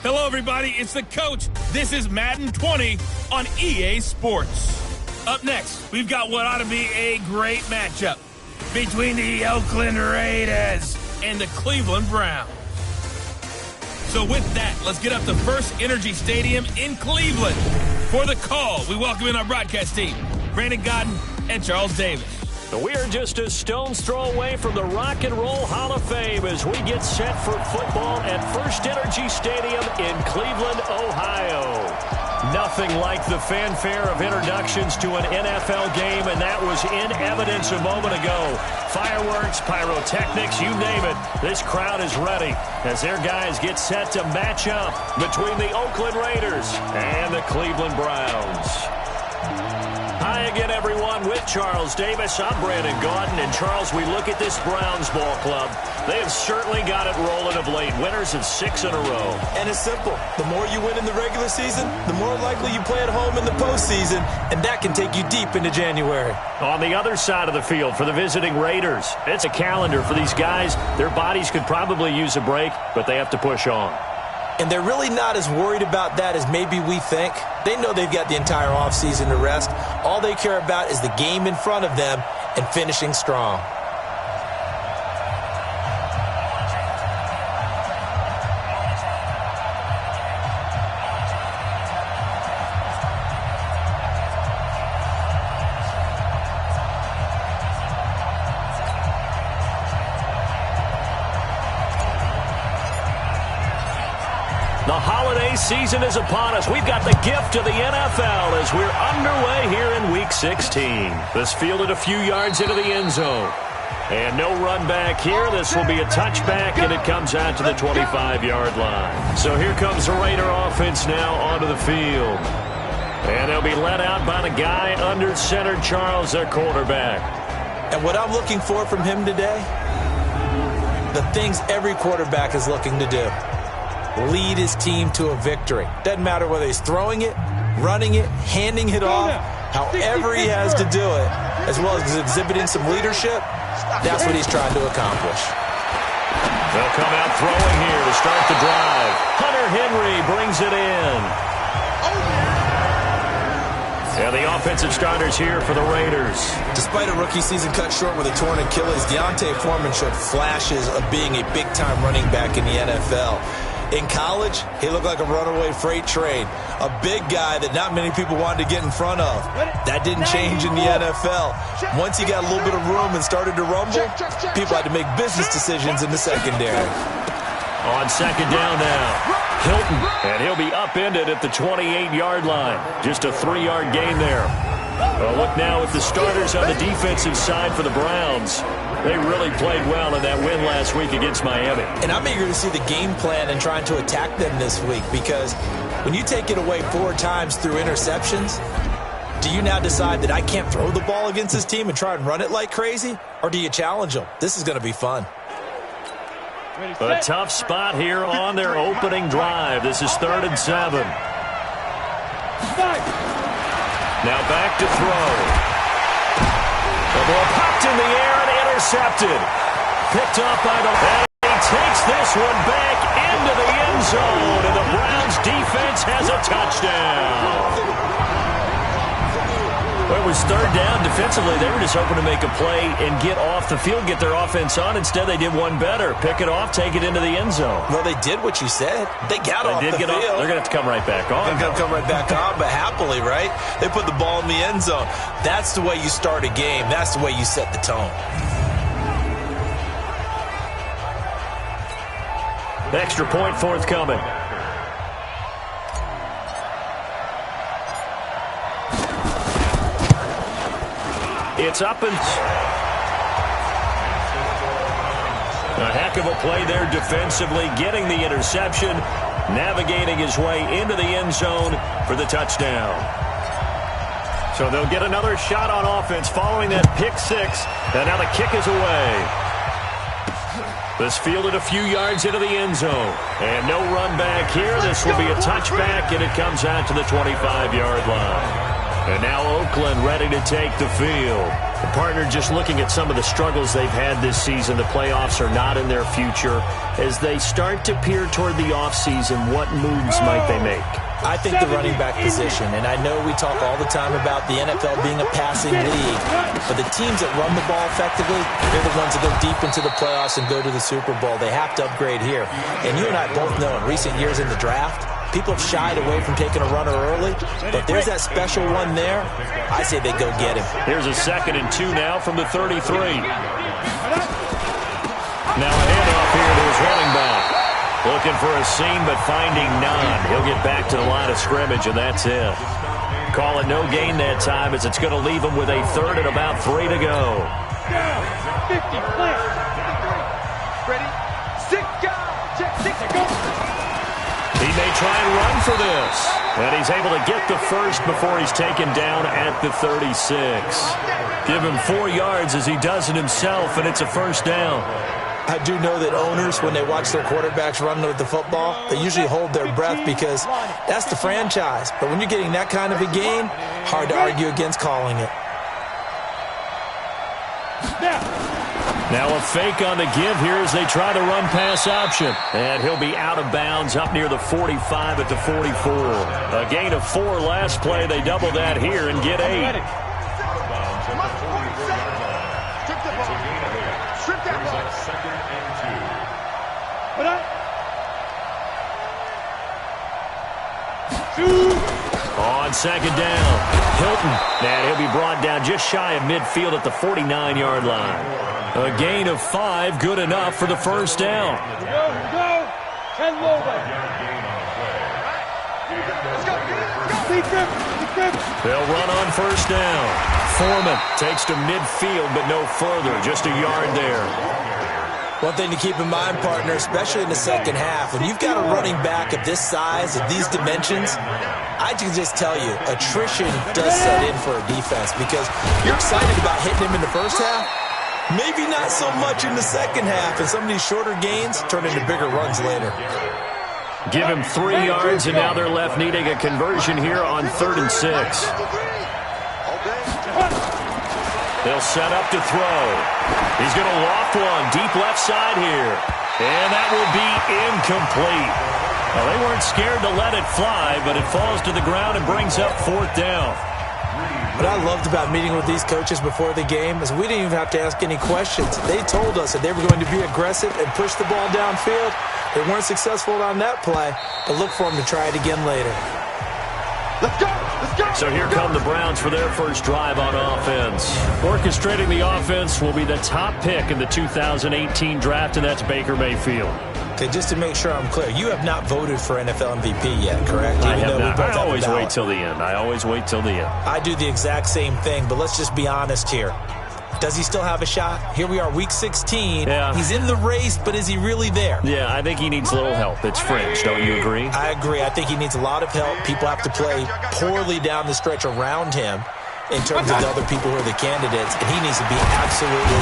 Hello, everybody. It's the coach. This is Madden 20 on EA Sports. Up next, we've got what ought to be a great matchup between the Oakland Raiders and the Cleveland Browns. So with that, let's get up to First Energy Stadium in Cleveland. For the call, we welcome in our broadcast team, Brandon Godden and Charles Davis. We're just a stone's throw away from the Rock and Roll Hall of Fame as we get set for football at First Energy Stadium in Cleveland, Ohio. Nothing like the fanfare of introductions to an NFL game, and that was in evidence a moment ago. Fireworks, pyrotechnics, you name it. This crowd is ready as their guys get set to match up between the Oakland Raiders and the Cleveland Browns. Hi again, everyone, with Charles Davis. I'm Brandon Gaudin, and Charles, we look at this Browns ball club. They have certainly got it rolling of late. Winners of 6 in a row. And it's simple. The more you win in the regular season, the more likely you play at home in the postseason, and that can take you deep into January. On the other side of the field for the visiting Raiders, it's a calendar for these guys. Their bodies could probably use a break, but they have to push on. And they're really not as worried about that as maybe we think. They know they've got the entire offseason to rest. All they care about is the game in front of them and finishing strong. The holiday season is upon us. We've got the gift of the NFL as we're underway here in Week 16. This fielded a few yards into the end zone. And no run back here. This will be a touchback, and it comes out to the 25-yard line. So here comes the Raider offense now onto the field. And they'll be led out by the guy under center, Charles, their quarterback. And what I'm looking for from him today, the things every quarterback is looking to do. Lead his team to a victory. Doesn't matter whether he's throwing it, running it, handing it off, however he has to do it, as well as exhibiting some leadership, that's what he's trying to accomplish. They'll come out throwing here to start the drive. Hunter Henry brings it in. And the offensive starters here for the Raiders. Despite a rookie season cut short with a torn Achilles, Deontay Foreman showed flashes of being a big-time running back in the NFL. In college, he looked like a runaway freight train, a big guy that not many people wanted to get in front of. That didn't change in the NFL. Once he got a little bit of room and started to rumble, people had to make business decisions in the secondary. On second down now, Hilton, and he'll be upended at the 28-yard line. Just a 3-yard gain there. Well, look now at the starters on the defensive side for the Browns. They really played well in that win last week against Miami. And I'm eager to see the game plan and trying to attack them this week, because when you take it away 4 times through interceptions, do you now decide that I can't throw the ball against this team and try and run it like crazy? Or do you challenge them? This is going to be fun. A tough spot here on their opening drive. This is 3rd and 7. Now back to throw. The ball popped in the air and intercepted. Picked up by the... And he takes this one back into the end zone, and the Browns defense has a touchdown. Well, it was 3rd down. Defensively, they were just hoping to make a play and get off the field, get their offense on. Instead, they did one better. Pick it off, take it into the end zone. Well, they did what you said. They got off the field. They're going to have to come right back on. They're going to come right back on, but happily, right? They put the ball in the end zone. That's the way you start a game. That's the way you set the tone. Extra point forthcoming. It's up and... A heck of a play there defensively, getting the interception, navigating his way into the end zone for the touchdown. So they'll get another shot on offense following that pick 6, and now the kick is away. This fielded a few yards into the end zone, and no run back here. This will be a touchback, and it comes out to the 25-yard line. And now Oakland ready to take the field. The partner, just looking at some of the struggles they've had this season, the playoffs are not in their future. As they start to peer toward the offseason, what moves might they make? I think the running back position, and I know we talk all the time about the NFL being a passing league, but the teams that run the ball effectively, they're the ones that go deep into the playoffs and go to the Super Bowl. They have to upgrade here. And you and I both know in recent years in the draft, people have shied away from taking a runner early, but there's that special one there. I say they go get him. Here's a 2nd and 2 now from the 33. Now a handoff here to his running back. Looking for a seam, but finding none. He'll get back to the line of scrimmage, and that's it. Call it no gain that time, as it's going to leave him with a 3rd and about 3 to go. 50, plant. Ready, 6, go. Check, 6, go. He may try and run for this. And he's able to get the first before he's taken down at the 36. Give him 4 yards as he does it himself, and it's a 1st down. I do know that owners, when they watch their quarterbacks run with the football, they usually hold their breath because that's the franchise. But when you're getting that kind of a gain, hard to argue against calling it. Now a fake on the give here as they try the run-pass option. And he'll be out of bounds up near the 45 at the 44. A gain of 4 last play. They double that here and get 8. On 2nd down, Hilton. And he'll be brought down just shy of midfield at the 49-yard line. A gain of 5, good enough for the 1st down. Go. 10 low. They'll run on 1st down. Foreman takes to midfield, but no further, just a yard there. One thing to keep in mind, partner, especially in the second half, when you've got a running back of this size, of these dimensions, I can just tell you, attrition does set in for a defense because you're excited about hitting him in the first half, maybe not so much in the second half, and some of these shorter gains turn into bigger runs later. Give him 3 yards, and now they're left needing a conversion here on 3rd and 6. They'll set up to throw. He's going to loft one deep left side here. And that will be incomplete. Well, they weren't scared to let it fly, but it falls to the ground and brings up 4th down. What I loved about meeting with these coaches before the game is we didn't even have to ask any questions. They told us that they were going to be aggressive and push the ball downfield. They weren't successful on that play, but look for them to try it again later. Let's go. Let's go. So here come the Browns for their first drive on offense. Orchestrating the offense will be the top pick in the 2018 draft, and that's Baker Mayfield. Okay, just to make sure I'm clear, you have not voted for NFL MVP yet, correct? I have not. I always wait till the end. I do the exact same thing, but let's just be honest here. Does he still have a shot? Here we are, week 16. Yeah. He's in the race, but is he really there? Yeah, I think he needs a little help. It's fringe. Don't you agree? I agree. I think he needs a lot of help. People have to play poorly down the stretch around him in terms of the other people who are the candidates, and he needs to be absolutely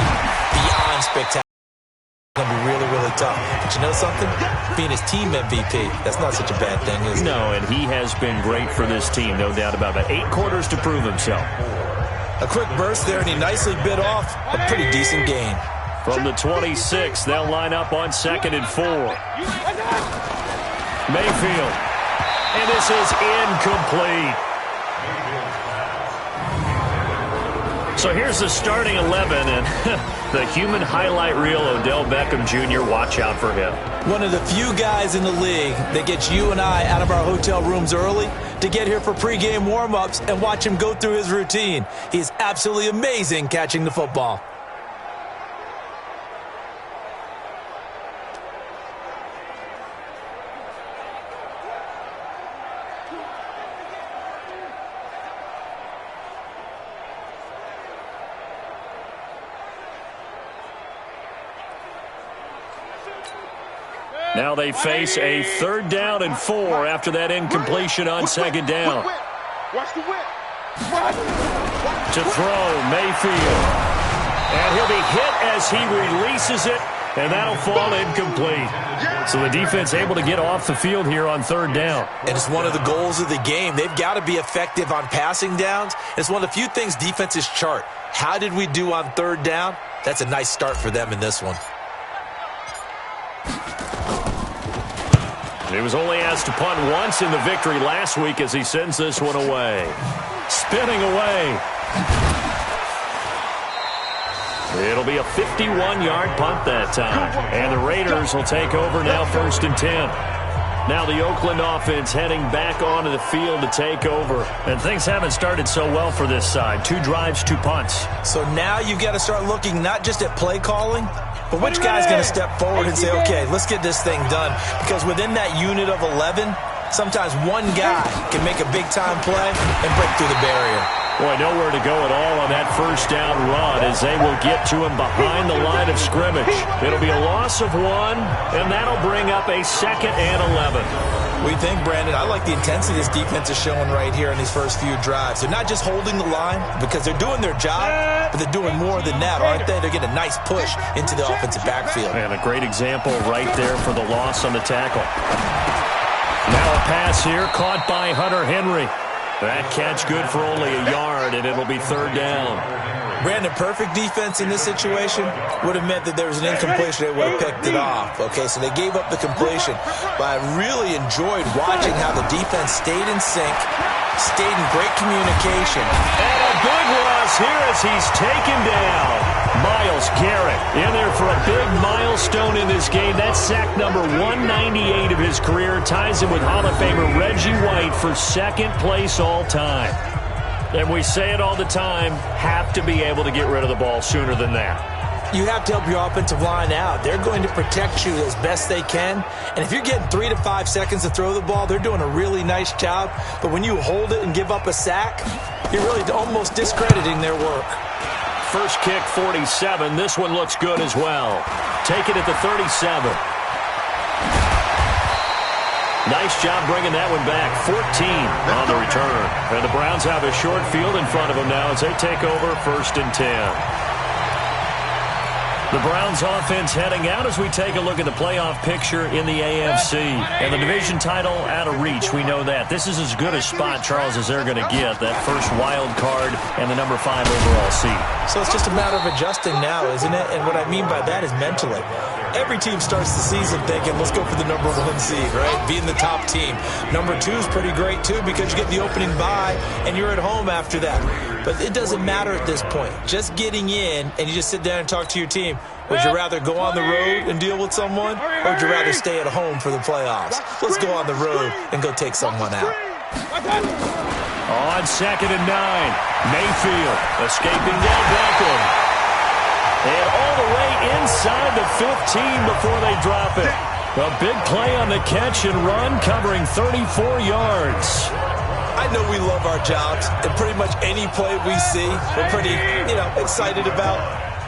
beyond spectacular. It's going to be really, really tough. But you know something? Being his team MVP, that's not such a bad thing, is it? No, and he has been great for this team, no doubt about it. 8 quarters to prove himself. A quick burst there, and he nicely bit off a pretty decent gain. From the 26, they'll line up on 2nd and 4. Mayfield. And this is incomplete. So here's the starting 11, and the human highlight reel, Odell Beckham Jr., watch out for him. One of the few guys in the league that gets you and I out of our hotel rooms early to get here for pregame warm-ups and watch him go through his routine. He's absolutely amazing catching the football. Now they face a 3rd down and 4 after that incompletion on 2nd down. Watch the whip. To throw, Mayfield. And he'll be hit as he releases it And that'll fall incomplete. So the defense able to get off the field here on third down. And it's one of the goals of the game. They've got to be effective on passing downs. It's one of the few things defenses chart. How did we do on third down? That's a nice start for them in this one. He was only asked to punt once in the victory last week as he sends this one away. Spinning away. It'll be a 51-yard punt that time. And the Raiders will take over now, 1st and 10. Now the Oakland offense heading back onto the field to take over. And things haven't started so well for this side. 2 drives, 2 punts. So now you've got to start looking not just at play calling, but which guy's going to step forward and say, okay, let's get this thing done. Because within that unit of 11, sometimes one guy can make a big-time play and break through the barrier. Boy, nowhere to go at all on that first down run as they will get to him behind the line of scrimmage. It'll be a loss of 1, and that'll bring up a 2nd and 11. What do you think, Brandon? I like the intensity this defense is showing right here in these first few drives. They're not just holding the line because they're doing their job, but they're doing more than that, aren't they? They're getting a nice push into the offensive backfield. And a great example right there for the loss on the tackle. Now a pass here caught by Hunter Henry. That catch good for only a yard, and it'll be 3rd down. Brandon, perfect defense in this situation would have meant that there was an incompletion. They would have picked it off. Okay, so they gave up the completion. But I really enjoyed watching how the defense stayed in sync, stayed in great communication. And a big loss here as he's taken down. Myles Garrett in there for a big milestone in this game. That's sack number 198 of his career. Ties him with Hall of Famer Reggie White for 2nd place all time. And we say it all the time, have to be able to get rid of the ball sooner than that. You have to help your offensive line out. They're going to protect you as best they can. And if you're getting 3 to 5 seconds to throw the ball, they're doing a really nice job. But when you hold it and give up a sack, you're really almost discrediting their work. First kick, 47. This one looks good as well. Take it at the 37. Nice job bringing that one back. 14 on the return. And the Browns have a short field in front of them now as they take over 1st and 10. The Browns offense heading out as we take a look at the playoff picture in the AFC. And the division title out of reach, we know that. This is as good a spot, Charles, as they're going to get. That first wild card and the number 5 overall seed. So it's just a matter of adjusting now, isn't it? And what I mean by that is mentally. Every team starts the season thinking, let's go for the number 1 seed, right? Being the top team. Number 2 is pretty great, too, because you get the opening bye, and you're at home after that. But it doesn't matter at this point. Just getting in, and you just sit down and talk to your team. Would you rather go on the road and deal with someone, or would you rather stay at home for the playoffs? Let's go on the road and go take someone out. On 2nd and 9, Mayfield escaping down Beckham. And all the way inside the 15 before they drop it. A big play on the catch and run, covering 34 yards. I know we love our jobs, and pretty much any play we see, we're pretty, excited about.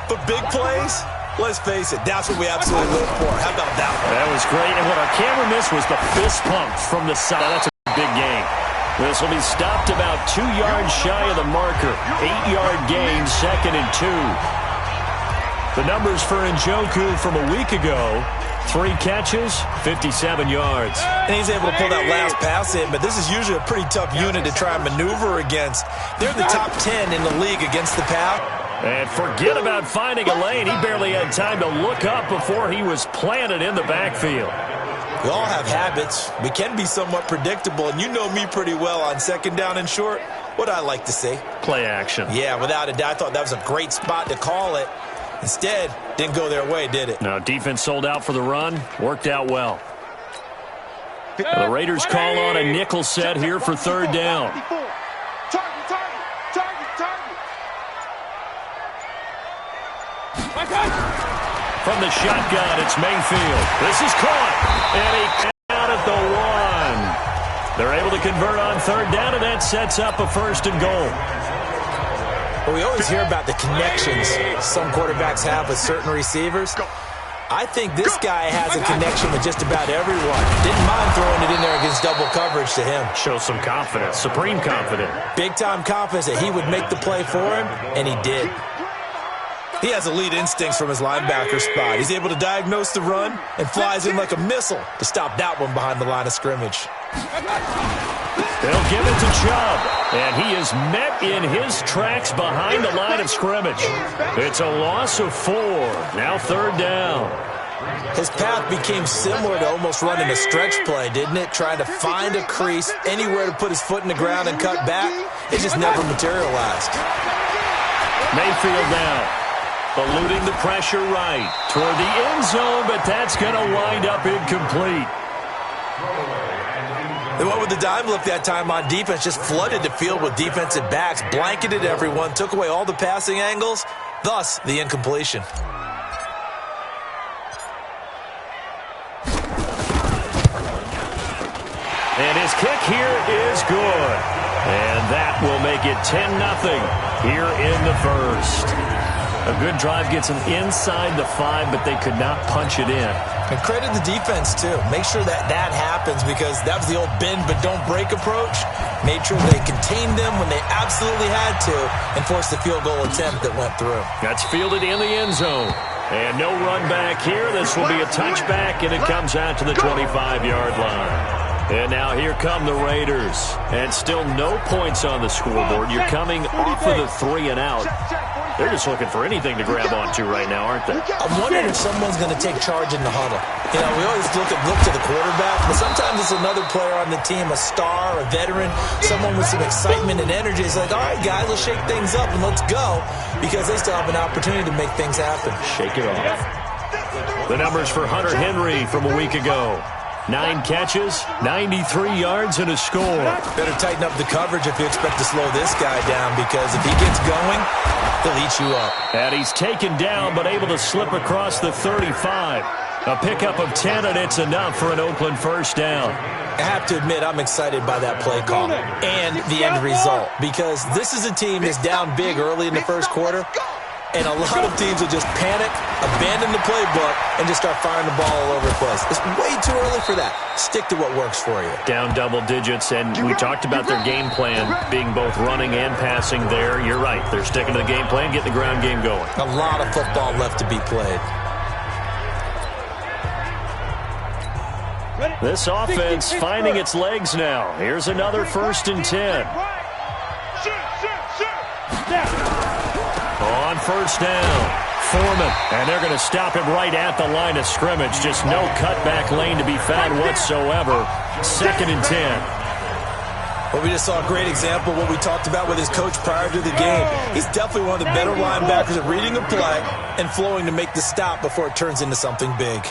But big plays, let's face it, that's what we absolutely live for. How about that one? That was great, and what our camera missed was the fist pump from the side. That's a big game. This will be stopped about 2 yards shy of the marker. 8-yard gain, 2nd and 2. The numbers for Njoku from a week ago, 3 catches, 57 yards. And he's able to pull that last pass in, but this is usually a pretty tough unit to try and maneuver against. They're in the top 10 in the league against the pass. And forget about finding a lane. He barely had time to look up before he was planted in the backfield. We all have habits. We can be somewhat predictable, and you know me pretty well on 2nd down and short. What I like to see. Play action. Yeah, without a doubt. I thought that was a great spot to call it. Instead, didn't go their way, did it? No, defense sold out for the run. Worked out well. The Raiders call on a nickel set here for 3rd down. From the shotgun, it's Mayfield. This is caught. And he out at the 1. They're able to convert on 3rd down, and that sets up a 1st and goal. Well, we always hear about the connections some quarterbacks have with certain receivers. I think this guy has a connection with just about everyone. Didn't mind throwing it in there against double coverage to him. Shows some confidence, supreme confidence. Big-time confidence that he would make the play for him, and he did. He has elite instincts from his linebacker spot. He's able to diagnose the run and flies in like a missile to stop that one behind the line of scrimmage. They'll give it to Chubb, and he is met in his tracks behind the line of scrimmage. It's a loss of 4. Now 3rd down. His path became similar to almost running a stretch play, didn't it? Trying to find a crease, anywhere to put his foot in the ground and cut back. It just never materialized. Mayfield now. Eluding the pressure right toward the end zone, but that's going to wind up incomplete. They went with the dime look that time on defense, just flooded the field with defensive backs, blanketed everyone, took away all the passing angles, thus the incompletion. And his kick here is good. And that will make it 10-0 here in the first. A good drive gets them inside the 5, but they could not punch it in. And credit the defense, too. Make sure that happens, because that was the old bend but don't break approach. Made sure they contained them when they absolutely had to and forced the field goal attempt that went through. That's fielded in the end zone. And no run back here. This will be a touchback, and it comes out to the 25-yard line. And now here come the Raiders. And still no points on the scoreboard. You're coming off of the 3 and out. They're just looking for anything to grab onto right now, aren't they? I'm wondering if someone's going to take charge in the huddle. You know, we always look to the quarterback, but sometimes it's another player on the team, a star, a veteran, someone with some excitement and energy. It's like, all right, guys, let's shake things up and let's go, because they still have an opportunity to make things happen. Shake it off. The numbers for Hunter Henry from a week ago. 9 catches, 93 yards, and a score. Better tighten up the coverage if you expect to slow this guy down, because if he gets going, he'll eat you up. And he's taken down, but able to slip across the 35. A pickup of 10, and it's enough for an Oakland first down. I have to admit, I'm excited by that play call and the end result, because this is a team that's down big early in the first quarter, and a lot of teams will just panic, abandon the playbook, and just start firing the ball all over the place. It's way too early for that. Stick to what works for you. Down double digits, and we talked about their game plan being both running and passing there. You're right. They're sticking to the game plan, getting the ground game going. A lot of football left to be played. This offense finding its legs now. Here's another 1st and 10. On 1st down, Foreman, and they're going to stop him right at the line of scrimmage. Just no cutback lane to be found whatsoever. 2nd and 10. Well, we just saw a great example of what we talked about with his coach prior to the game. He's definitely one of the better linebackers at reading a play and flowing to make the stop before it turns into something big.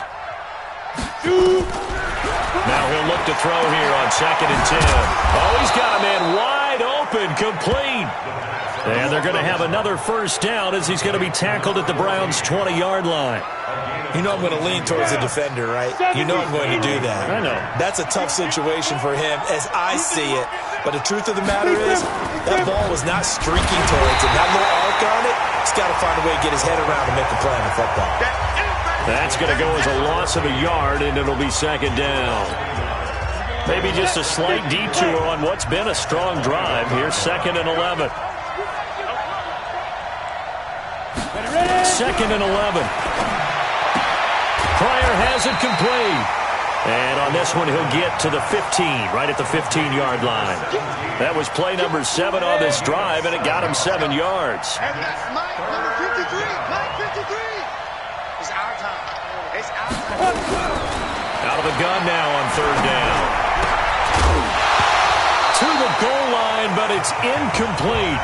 Now he'll look to throw here on 2nd and 10. Oh, he's got a man wide open, complete. And they're going to have another first down as he's going to be tackled at the Browns' 20-yard line. You know I'm going to lean towards the defender, right? You know I'm going to do that. I know. That's a tough situation for him as I see it. But the truth of the matter is, that ball was not streaking towards him. That little arc on it, he's got to find a way to get his head around and make a play on the football. That's going to go as a loss of a yard, and it'll be 2nd down. Maybe just a slight detour on what's been a strong drive here. 2nd and 11. 2nd and 11. Pryor has it complete. And on this one, he'll get to the 15, right at the 15-yard line. That was play number 7 on this drive, and it got him 7 yards. And that's Mike, number 53. Mike 53. It's our time. It's our time. Out of the gun now on 3rd down. To the goal line, but it's incomplete.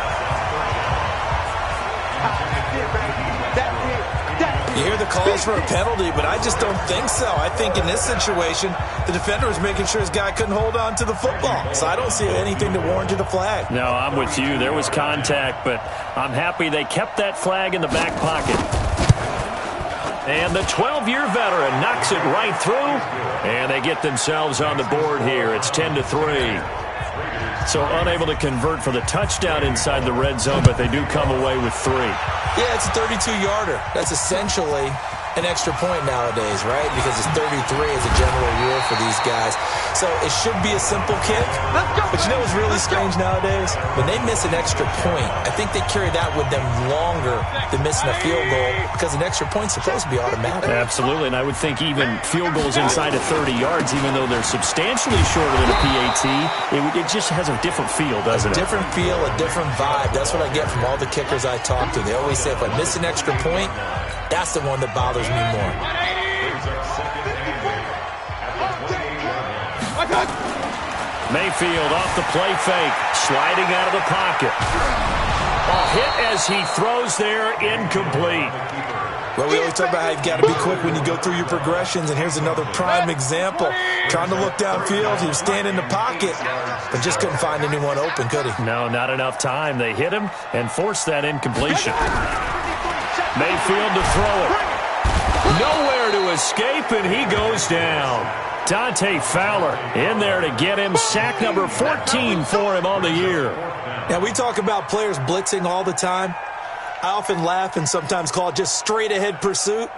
You hear the calls for a penalty, but I just don't think so. I think in this situation, the defender was making sure his guy couldn't hold on to the football. So I don't see anything to warrant a flag. No, I'm with you. There was contact, but I'm happy they kept that flag in the back pocket. And the 12-year veteran knocks it right through, and they get themselves on the board here. It's 10-3. So unable to convert for the touchdown inside the red zone, but they do come away with 3. Yeah, it's a 32-yarder. That's essentially an extra point nowadays, right? Because it's 33 as a general rule for these guys. So it should be a simple kick. But you know what's really strange nowadays? When they miss an extra point, I think they carry that with them longer than missing a field goal because an extra point's supposed to be automatic. Absolutely, and I would think even field goals inside of 30 yards, even though they're substantially shorter than a PAT, it just has a different feel, doesn't it? A different feel, a different vibe. That's what I get from all the kickers I talk to. They always say, if I miss an extra point, that's the one that bothers me more. Mayfield off the play fake, sliding out of the pocket. A hit as he throws there, incomplete. Well, we always talk about how you've got to be quick when you go through your progressions, and here's another prime example. Trying to look downfield, he was standing in the pocket, but just couldn't find anyone open, could he? No, not enough time. They hit him and forced that incompletion. Mayfield to throw it. Nowhere to escape, and he goes down. Dante Fowler in there to get him. Sack number 14 for him on the year. Now, we talk about players blitzing all the time. I often laugh and sometimes call it just straight-ahead pursuit.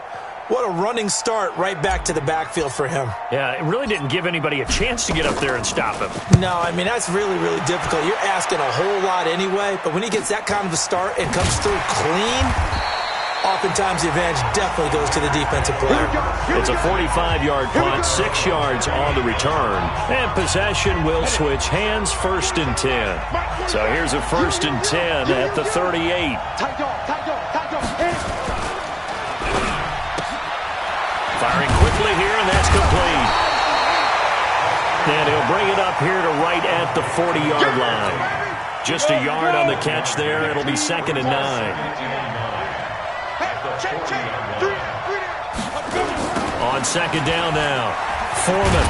What a running start right back to the backfield for him. Yeah, it really didn't give anybody a chance to get up there and stop him. No, I mean, that's really, really difficult. You're asking a whole lot anyway, but when he gets that kind of a start and comes through clean, oftentimes the advantage definitely goes to the defensive player. It's a 45-yard punt, 6 yards on the return. And possession will switch hands, 1st and 10. So here's a 1st and 10 at the 38. Firing quickly here, and that's complete. And he'll bring it up here to right at the 40-yard line. Just a yard on the catch there. It'll be 2nd and 9. On 2nd down now, Foreman.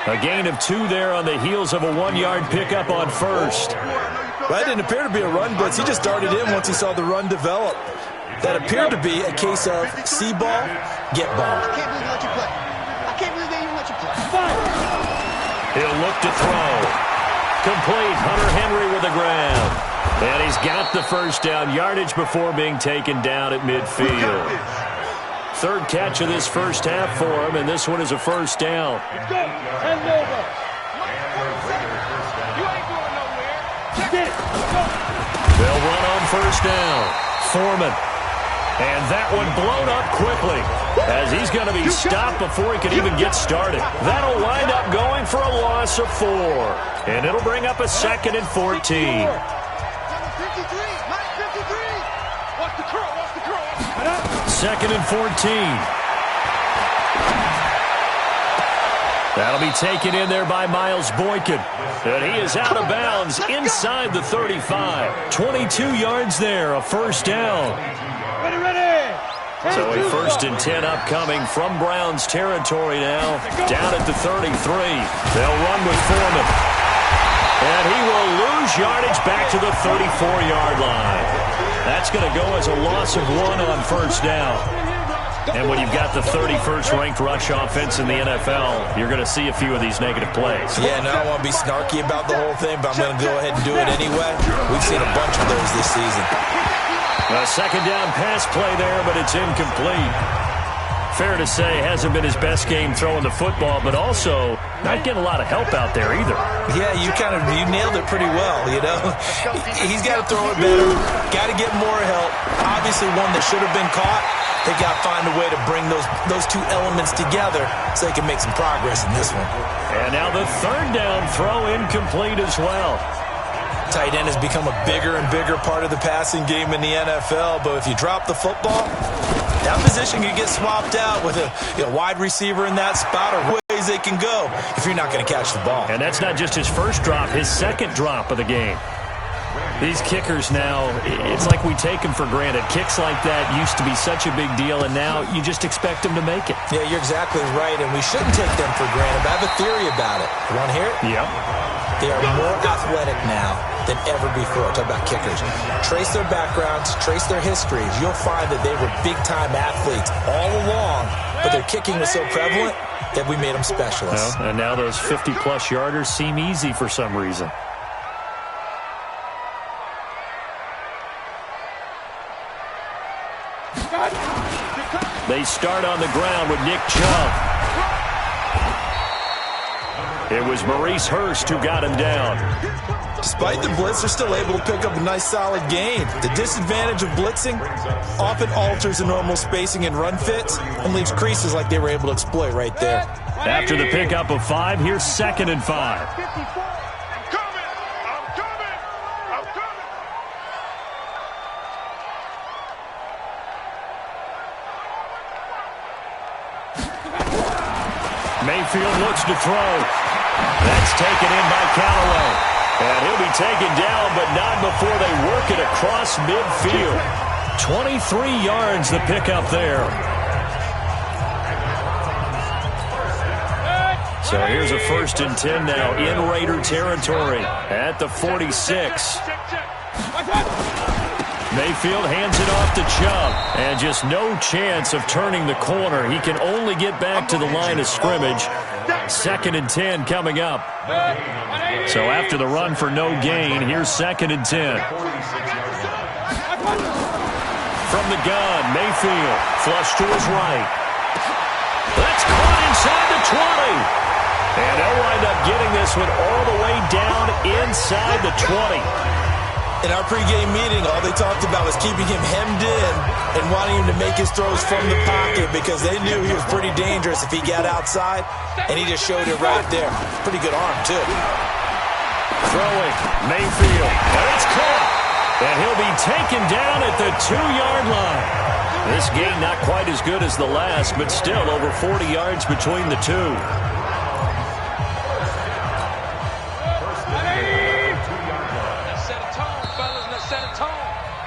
A gain of 2 there on the heels of a 1-yard pickup on 1st. Well, that didn't appear to be a run blitz. He just darted in once he saw the run develop. That appeared to be a case of see ball, get ball. I can't believe they let you play. I can't believe they even let you play. He'll look to throw. Complete. Hunter Henry with the grab. And he's got the 1st down, yardage before being taken down at midfield. 3rd catch of this 1st half for him, and this one is a 1st down. Let's go. Hand over. You ain't going nowhere. Get it. Go. They'll run on 1st down. Foreman. And that one blown up quickly as he's going to be stopped before he can even get started. That'll wind up going for a loss of 4. And it'll bring up a 2nd and 14. 53, Mike 53. Watch the curl. Watch the curl. 2nd and 14. That'll be taken in there by Miles Boykin. And he is out of bounds inside the 35. 22 yards there, a 1st down. Ready. So a 1st and 10 upcoming from Browns territory now. Down at the 33. They'll run with Foreman. And he will lose yardage back to the 34-yard line. That's going to go as a loss of 1 on 1st down. And when you've got the 31st ranked rush offense in the NFL, you're going to see a few of these negative plays. Yeah, no, I don't want to be snarky about the whole thing, but I'm going to go ahead and do it anyway. We've seen a bunch of those this season. A 2nd down pass play there, but it's incomplete. Fair to say, hasn't been his best game throwing the football, but also not getting a lot of help out there either. Yeah, you nailed it pretty well, you know. He's got to throw it better, got to get more help. Obviously one that should have been caught. They got to find a way to bring those 2 elements together so they can make some progress in this one. And now the 3rd down throw incomplete as well. Tight end has become a bigger and bigger part of the passing game in the NFL, but if you drop the football, that position can get swapped out with a wide receiver in that spot or ways they can go if you're not going to catch the ball. And that's not just his 1st drop, his 2nd drop of the game. These kickers now, it's like we take them for granted. Kicks like that used to be such a big deal, and now you just expect them to make it. Yeah, you're exactly right, and we shouldn't take them for granted. But I have a theory about it. You want to hear it? Yep. They are more athletic now than ever before. Talk about kickers. Trace their backgrounds, trace their histories. You'll find that they were big-time athletes all along, but their kicking was so prevalent that we made them specialists. Well, and now those 50-plus yarders seem easy for some reason. They start on the ground with Nick Chubb. It was Maurice Hurst who got him down. Despite the blitz, they're still able to pick up a nice solid gain. The disadvantage of blitzing often alters the normal spacing and run fits and leaves creases like they were able to exploit right there. After the pickup of 5, here's 2nd and 5. Mayfield looks to throw. That's taken in by Callaway. And he'll be taken down, but not before they work it across midfield. 23 yards the pickup there. So here's a 1st and 10 now in Raider territory at the 46. Mayfield hands it off to Chubb, and just no chance of turning the corner. He can only get back to the line of scrimmage. 2nd and 10 coming up. So after the run for no gain, here's 2nd and 10. From the gun, Mayfield, flush to his right. That's caught inside the 20. And they'll wind up getting this one all the way down inside the 20. In our pregame meeting, all they talked about was keeping him hemmed in and wanting him to make his throws from the pocket because they knew he was pretty dangerous if he got outside, and he just showed it right there. Pretty good arm, too. Throwing, Mayfield, and it's caught. And he'll be taken down at the 2-yard line. This game not quite as good as the last, but still over 40 yards between the two.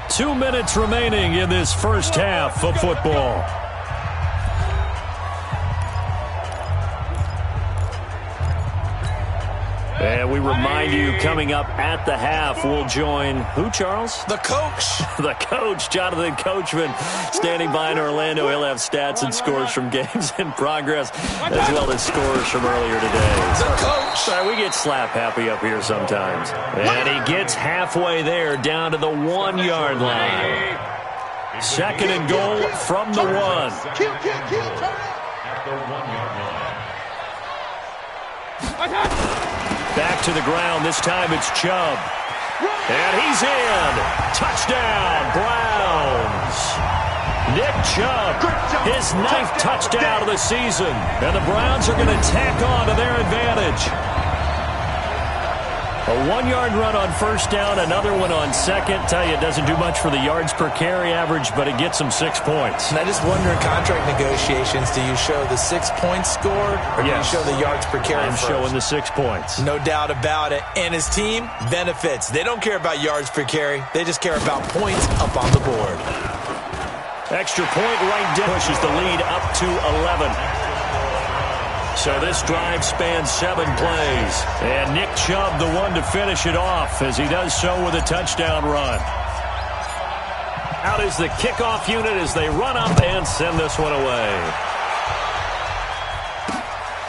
2 minutes remaining in this first half of football. And we remind you, coming up at the half, we'll join who, Charles? The coach. The coach, Jonathan Coachman, standing by in Orlando. He'll have stats and scores from games in progress, as well as scores from earlier today. The coach. Sorry, we get slap happy up here sometimes. And he gets halfway there, down to the 1-yard line. 2nd and goal from the 1. At the 1-yard line. Back to the ground. This time it's Chubb. And he's in. Touchdown, Browns. Nick Chubb, his 9th touchdown of the season. And the Browns are going to tack on to their advantage. A 1-yard run on 1st down, another one on 2nd. Tell you, it doesn't do much for the yards per carry average, but it gets them 6 points. And I just wonder in contract negotiations, do you show the 6 points scored, or do you show the yards per carry I'm showing the 6 points. No doubt about it. And his team benefits. They don't care about yards per carry. They just care about points up on the board. Extra point right down pushes the lead up to 11. So this drive spans 7 plays. And Nick Chubb, the one to finish it off, as he does so with a touchdown run. Out is the kickoff unit as they run up and send this one away.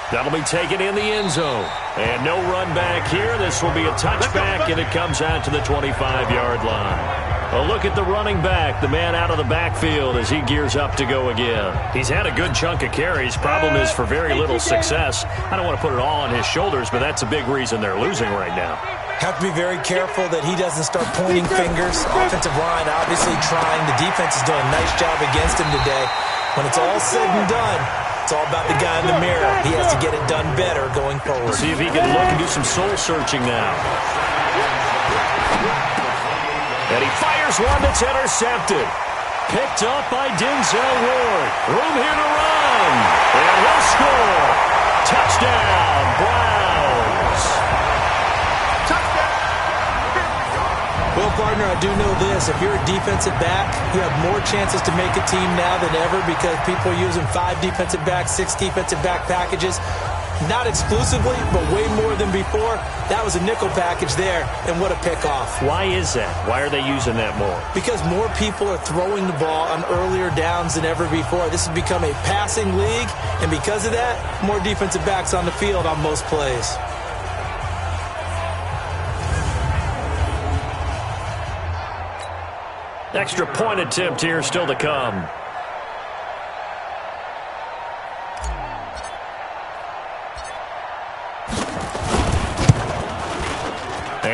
That'll be taken in the end zone. And no run back here. This will be a touchback, and it comes out to the 25-yard line. A look at the running back, the man out of the backfield as he gears up to go again. He's had a good chunk of carries. Problem is for very little success. I don't want to put it all on his shoulders, but that's a big reason they're losing right now. Have to be very careful that he doesn't start pointing fingers. Offensive line obviously trying. The defense is doing a nice job against him today. When it's all said and done, it's all about the guy in the mirror. He has to get it done better going forward. See if he can look and do some soul searching now. And he fires one that's intercepted. Picked up by Denzel Ward. Room here to run. And he'll score. Touchdown, Browns. Well, partner, I do know this. If you're a defensive back, you have more chances to make a team now than ever because people are using 5 defensive backs, 6 defensive back packages. Not exclusively, but way more than before. That was a nickel package there, and what a pickoff. Why is that? Why are they using that more? Because more people are throwing the ball on earlier downs than ever before. This has become a passing league, and because of that, more defensive backs on the field on most plays. Extra point attempt here still to come.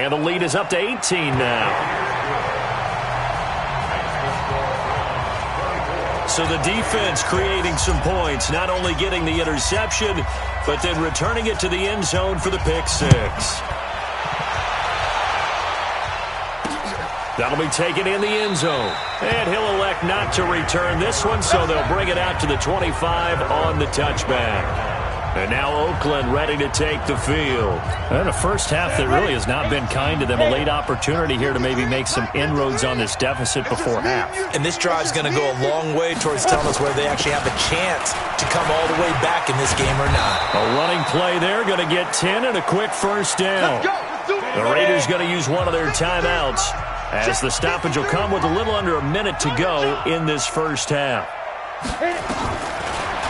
And the lead is up to 18 now. So the defense creating some points, not only getting the interception, but then returning it to the end zone for the pick six. That'll be taken in the end zone. And he'll elect not to return this one, so they'll bring it out to the 25 on the touchback. And now Oakland ready to take the field. And a first half that really has not been kind to them. A late opportunity here to maybe make some inroads on this deficit before half. And this drive's going to go a long way towards telling us whether they actually have a chance to come all the way back in this game or not. A running play there, going to get 10 and a quick first down. The Raiders going to use one of their timeouts as the stoppage will come with a little under a minute to go in this first half.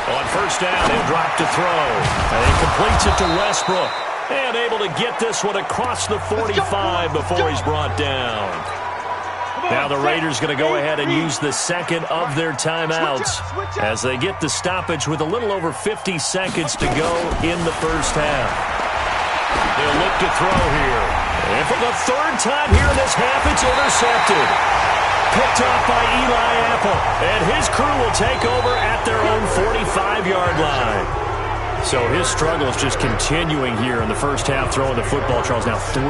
On first down, he'll drop to throw. And he completes it to Westbrook. And able to get this one across the 45 before he's brought down. Now the Raiders going to go ahead and use the second of their timeouts as they get the stoppage with a little over 50 seconds to go in the first half. They'll look to throw here. And for the third time here in this half, it's intercepted. Picked off by Eli Apple. And his crew will take over at their own 45-yard line. So his struggle is just continuing here in the first half, throwing the football, Charles. Now 3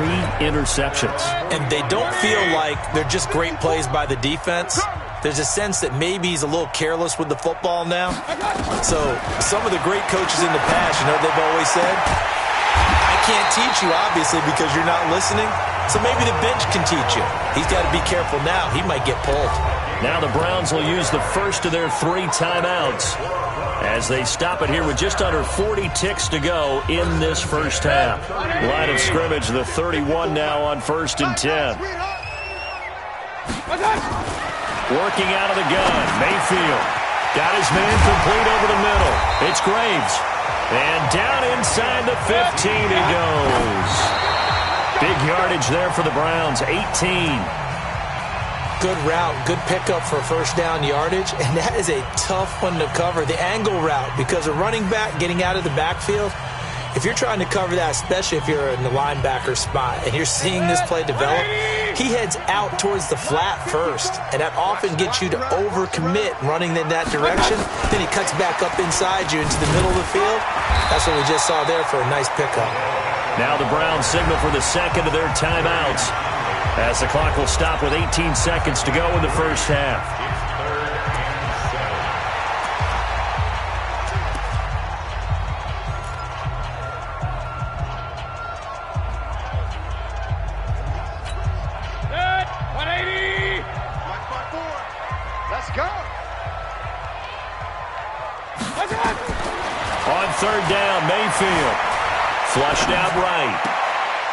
interceptions. And they don't feel like they're just great plays by the defense. There's a sense that maybe he's a little careless with the football now. So some of the great coaches in the past, you know what they've always said? I can't teach you, obviously, because you're not listening. So maybe the bench can teach you. He's got to be careful now. He might get pulled. Now the Browns will use the first of their 3 timeouts as they stop it here with just under 40 ticks to go in this first half. Line of scrimmage, the 31 now on 1st and 10. Working out of the gun, Mayfield. Got his man complete over the middle. It's Graves. And down inside the 15 he goes. Big yardage there for the Browns, 18. Good route, good pickup for first down yardage, and that is a tough one to cover, the angle route, because a running back getting out of the backfield, if you're trying to cover that, especially if you're in the linebacker spot and you're seeing this play develop, he heads out towards the flat first, and that often gets you to overcommit running in that direction. Then he cuts back up inside you into the middle of the field. That's what we just saw there for a nice pickup. Now the Browns signal for the second of their timeouts, as the clock will stop with 18 seconds to go in the first half. Set, 180. Let's go. On third down, Mayfield. Flushed out right.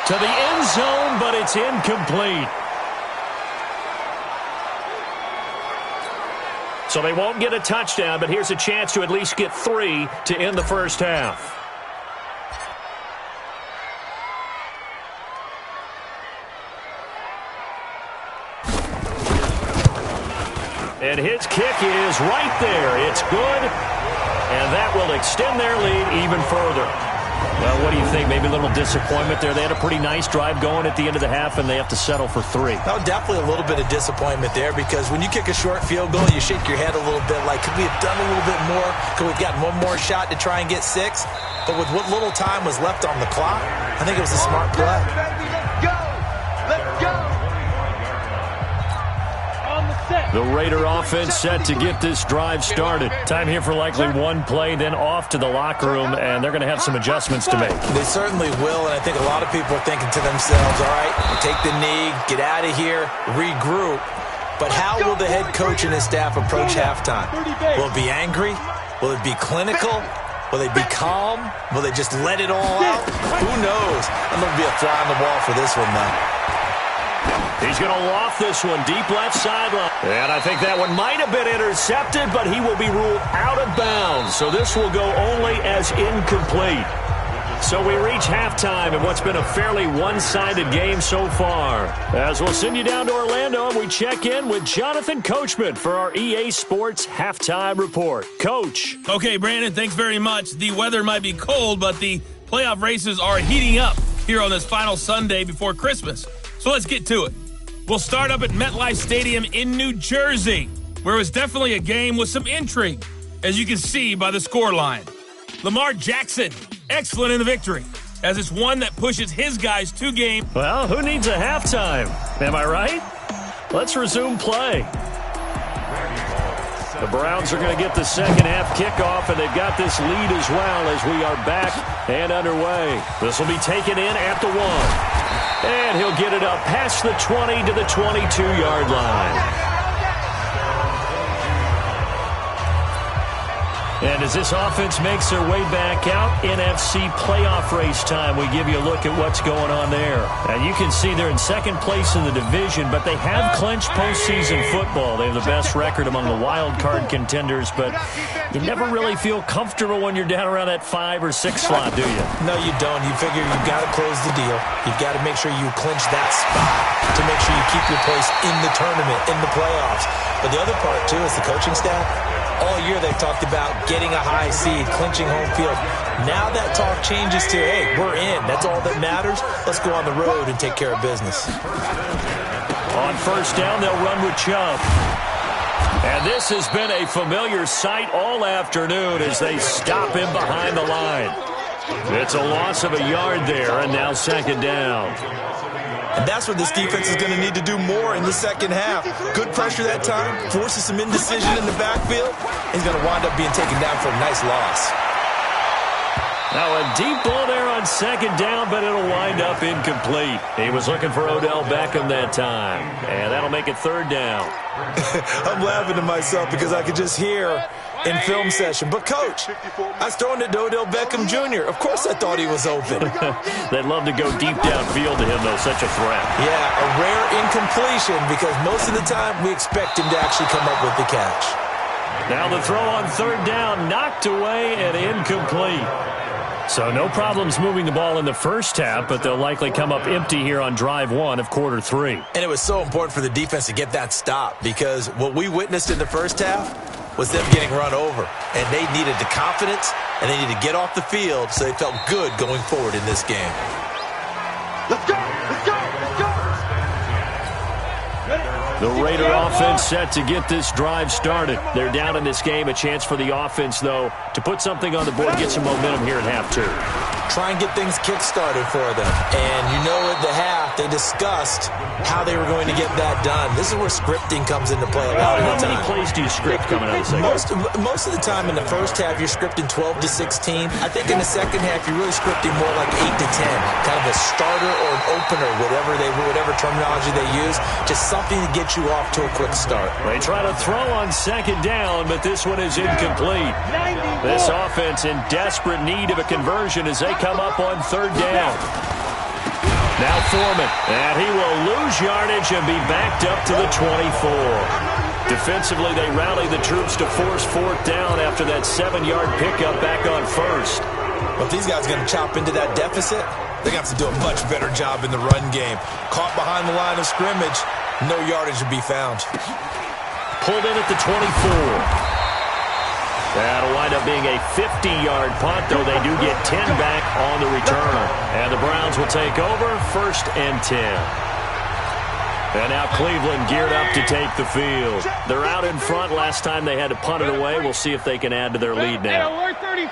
To the end zone, but it's incomplete. So they won't get a touchdown, but here's a chance to at least get 3 to end the first half. And his kick is right there. It's good, and that will extend their lead even further. Well, what do you think? Maybe a little disappointment there. They had a pretty nice drive going at the end of the half, and they have to settle for 3. No, definitely a little bit of disappointment there, because when you kick a short field goal, you shake your head a little bit like, could we have done a little bit more? Could we have gotten one more shot to try and get 6? But with what little time was left on the clock, I think it was a smart play. Let's go. Let's go. The Raider offense set to get this drive started. Time here for likely one play, then off to the locker room, and they're going to have some adjustments to make. They certainly will, and I think a lot of people are thinking to themselves, all right, take the knee, get out of here, regroup. But how will the head coach and his staff approach halftime? Will it be angry? Will it be clinical? Will they be calm? Will they just let it all out? Who knows? I'm going to be a fly on the wall for this one, though. He's going to loft this one deep left sideline. And I think that one might have been intercepted, but he will be ruled out of bounds. So this will go only as incomplete. So we reach halftime in what's been a fairly one-sided game so far. As we'll send you down to Orlando, and we check in with Jonathan Coachman for our EA Sports Halftime Report. Coach. Okay, Brandon, thanks very much. The weather might be cold, but the playoff races are heating up here on this final Sunday before Christmas. So let's get to it. We'll start up at MetLife Stadium in New Jersey, where it was definitely a game with some intrigue, as you can see by the scoreline. Lamar Jackson, excellent in the victory, as it's one that pushes his guys to game. Well, who needs a halftime? Am I right? Let's resume play. The Browns are going to get the second half kickoff, and they've got this lead as well as we are back and underway. This will be taken in at the 1. And he'll get it up past the 20 to the 22-yard line. And as this offense makes their way back out, NFC playoff race time, we give you a look at what's going on there. And you can see they're in second place in the division, but they have clinched postseason football. They have the best record among the wild card contenders, but you never really feel comfortable when you're down around that 5 or 6 slot, do you? No, you don't. You figure you've got to close the deal. You've got to make sure you clinch that spot to make sure you keep your place in the tournament, in the playoffs. But the other part, too, is the coaching staff. All year they've talked about getting a high seed, clinching home field. Now that talk changes to, hey, we're in. That's all that matters. Let's go on the road and take care of business. On first down, they'll run with Chubb. And this has been a familiar sight all afternoon as they stop him behind the line. It's a loss of a yard there, and now second down. And that's what this defense is going to need to do more in the second half. Good pressure that time, forces some indecision in the backfield. He's going to wind up being taken down for a nice loss. Now a deep ball there on second down, but it'll wind up incomplete. He was looking for Odell Beckham that time, and that'll make it third down. I'm laughing to myself because I could just hear in film session. But, Coach, I was throwing it to Odell Beckham Jr. Of course I thought he was open. They'd love to go deep downfield to him, though. Such a threat. Yeah, a rare incompletion because most of the time we expect him to actually come up with the catch. Now the throw on third down, knocked away and incomplete. So no problems moving the ball in the first half, but they'll likely come up empty here on drive 1 of quarter 3. And it was so important for the defense to get that stop because what we witnessed in the first half was them getting run over. And they needed the confidence, and they needed to get off the field so they felt good going forward in this game. Let's go! Let's go! Let's go! The Raider offense set to get this drive started. They're down in this game. A chance for the offense, though, to put something on the board, get some momentum here at half 2. Try and get things kick-started for them. And you know at the half, they discussed how they were going to get that done. This is where scripting comes into play a lot of the time. How many plays do you script coming out of the second? Most of the time in the first half, you're scripting 12 to 16. I think in the second half, you're really scripting more like 8 to 10. Kind of a starter or an opener, whatever terminology they use. Just something to get you off to a quick start. They try to throw on second down, but this one is incomplete. This offense in desperate need of a conversion as they come up on third down. Now Foreman, and he will lose yardage and be backed up to the 24. Defensively, they rally the troops to force fourth down after that 7-yard pickup back on first. Well, if these guys are going to chop into that deficit, they're going to have to do a much better job in the run game. Caught behind the line of scrimmage, no yardage to be found. Pulled in at the 24. That'll wind up being a 50-yard punt, though they do get 10 back on the returner. And the Browns will take over, 1st and 10. And now Cleveland geared up to take the field. They're out in front. Last time they had to punt it away. We'll see if they can add to their lead now.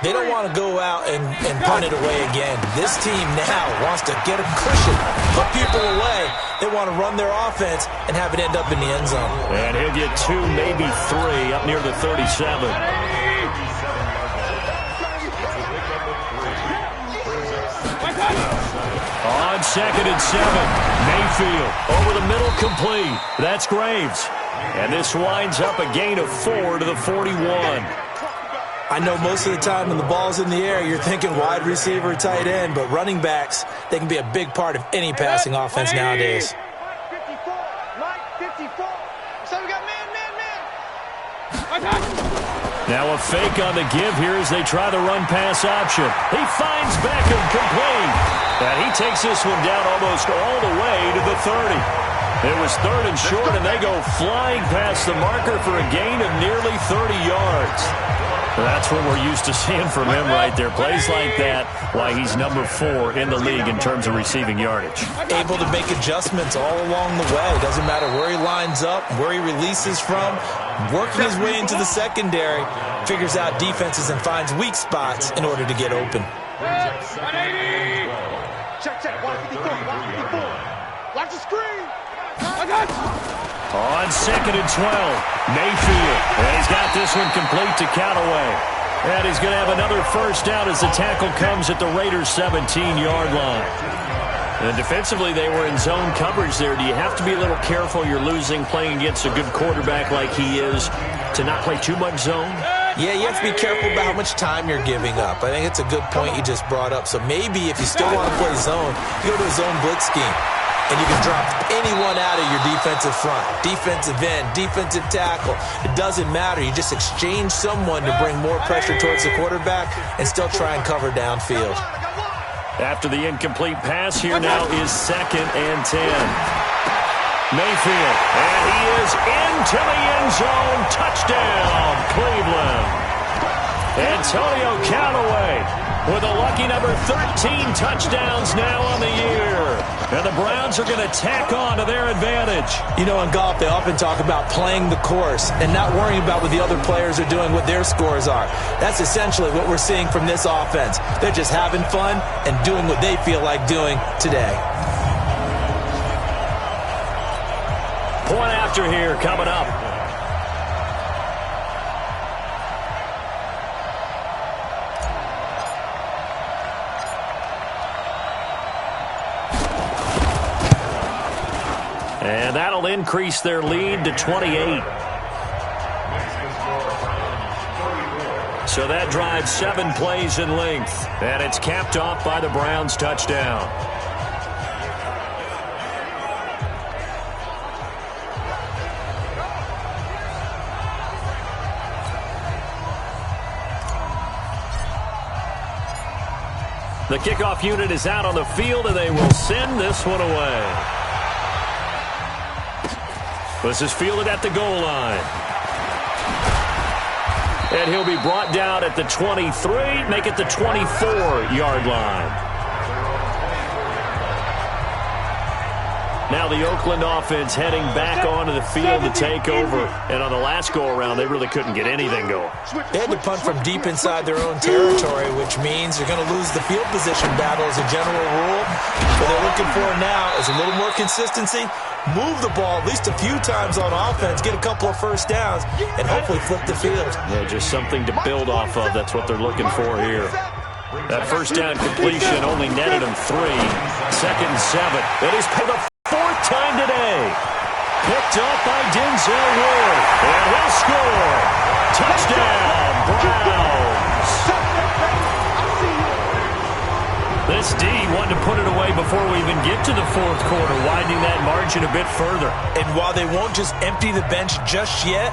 They don't want to go out and punt it away again. This team now wants to get a cushion, put people away. They want to run their offense and have it end up in the end zone. And he'll get 2, maybe 3, up near the 37. On 2nd and 7, Mayfield over the middle, complete. That's Graves. And this winds up a gain of 4 to the 41. I know most of the time when the ball's in the air, you're thinking wide receiver, tight end, but running backs, they can be a big part of any passing offense nowadays. Now a fake on the give here as they try the run-pass option. He finds Beckham, complete. And he takes this one down almost all the way to the 30. It was 3rd and short, and they go flying past the marker for a gain of nearly 30 yards. That's what we're used to seeing from him right there. Plays like that, why he's number 4 in the league in terms of receiving yardage. Able to make adjustments all along the way. Doesn't matter where he lines up, where he releases from. Working his way into the secondary, figures out defenses and finds weak spots in order to get open. Check, 154, 154. Watch the screen. On 2nd and 12, Mayfield. And he's got this one complete to Callaway. And he's going to have another first down as the tackle comes at the Raiders' 17-yard line. And defensively, they were in zone coverage there. Do you have to be a little careful? You're losing playing against a good quarterback like he is to not play too much zone? Yeah, you have to be careful about how much time you're giving up. I think it's a good point you just brought up. So maybe if you still want to play zone, you go to a zone blitz scheme. And you can drop anyone out of your defensive front, defensive end, defensive tackle. It doesn't matter. You just exchange someone to bring more pressure towards the quarterback and still try and cover downfield. After the incomplete pass, here now is 2nd and 10. Mayfield, and he is into the end zone. Touchdown, Cleveland. Antonio Callaway with a lucky number 13 touchdowns now on the year. And the Browns are going to tack on to their advantage. You know, in golf, they often talk about playing the course and not worrying about what the other players are doing, what their scores are. That's essentially what we're seeing from this offense. They're just having fun and doing what they feel like doing today. Point after here coming up. And that'll increase their lead to 28. So that drives 7 plays in length. And it's capped off by the Browns' touchdown. The kickoff unit is out on the field, and they will send this one away. This is fielded at the goal line. And he'll be brought down at the 23, make it the 24-yard line. Now the Oakland offense heading back onto the field to take over. And on the last go-around, they really couldn't get anything going. They had to punt from deep inside their own territory, which means they're going to lose the field position battle as a general rule. What they're looking for now is a little more consistency, move the ball at least a few times on offense, get a couple of first downs, and hopefully flip the field. Yeah, just something to build off of. That's what they're looking for here. That first down completion only netted them 3. 2nd and 7. It is for the 4th time today. Picked up by Denzel Ward. And he'll score. Touchdown, Browns. This D wanted to put it away before we even get to the 4th quarter, widening that margin a bit further. And while they won't just empty the bench just yet,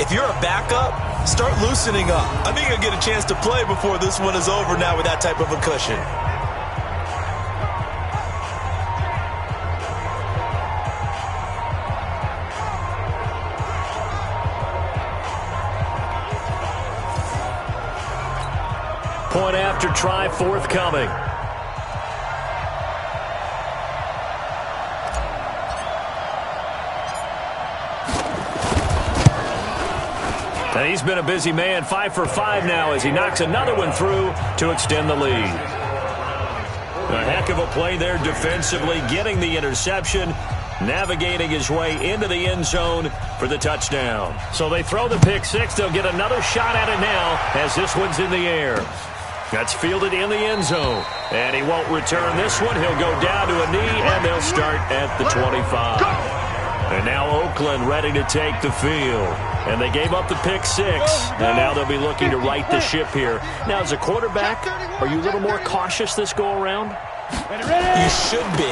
if you're a backup, start loosening up. I think you'll get a chance to play before this one is over now with that type of a cushion. Point after try forthcoming. And he's been a busy man, 5 for 5 now as he knocks another one through to extend the lead. A heck of a play there defensively, getting the interception, navigating his way into the end zone for the touchdown. So they throw the pick 6. They'll get another shot at it now as this one's in the air. That's fielded in the end zone. And he won't return this one. He'll go down to a knee, and they'll start at the 25. And now Oakland ready to take the field. And they gave up the pick 6. And now they'll be looking to right the ship here. Now, as a quarterback, are you a little more cautious this go-around? You should be,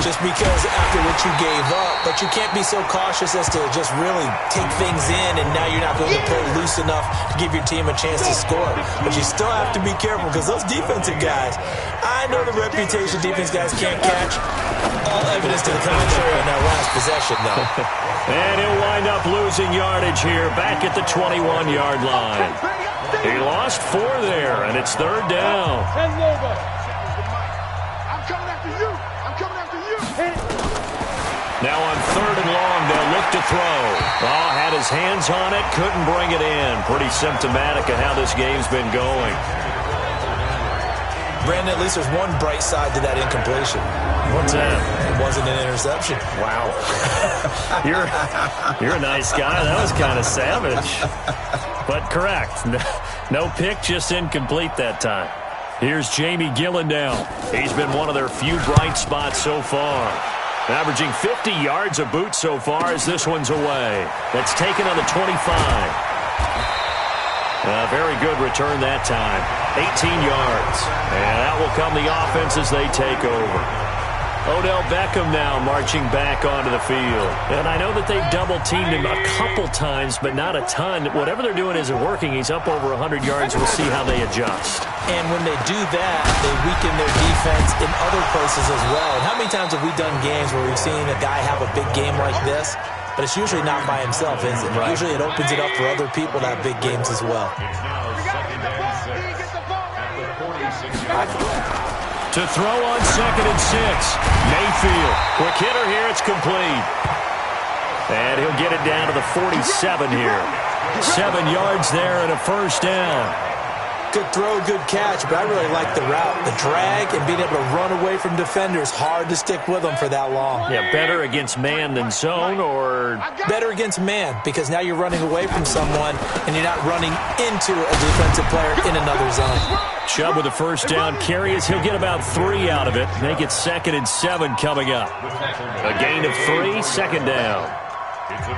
just because after what you gave up, but you can't be so cautious as to just really take things in, and now you're not going to play loose enough to give your team a chance to score. But you still have to be careful, because those defensive guys, I know the reputation defense guys can't catch. All evidence to the contrary on that last possession, though. And he'll wind up losing yardage here, back at the 21-yard line. He lost 4 there, and it's third down. I'm coming after you. I'm coming after you. Now on 3rd and long, they'll look to throw. Oh, had his hands on it, couldn't bring it in. Pretty symptomatic of how this game's been going. Brandon, at least there's one bright side to that incompletion. What's that? It wasn't an interception. Wow. You're a nice guy. That was kind of savage. But correct. No pick, just incomplete that time. Here's Jamie Gillen now. He's been one of their few bright spots so far. Averaging 50 yards a boot so far as this one's away. That's taken on the 25. A very good return that time. 18 yards. And that will come the offense as they take over. Odell Beckham now marching back onto the field. And I know that they've double-teamed him a couple times, but not a ton. Whatever they're doing isn't working. He's up over 100 yards. We'll see how they adjust. And when they do that, they weaken their defense in other places as well. And how many times have we done games where we've seen a guy have a big game like this? But it's usually not by himself, is it? Right. Usually it opens it up for other people to have big games as well. To throw on 2nd and 6. Mayfield. Quick hitter here. It's complete. And he'll get it down to the 47 here. 7 yards there and a first down. Good throw, good catch, but I really like the route. The drag and being able to run away from defenders. Hard to stick with them for that long. Yeah, better against man than zone, or? Better against man, because now you're running away from someone and you're not running into a defensive player in another zone. Chubb with a first down carry as he'll get about 3 out of it. Make it 2nd and 7 coming up. A gain of 3, 2nd down.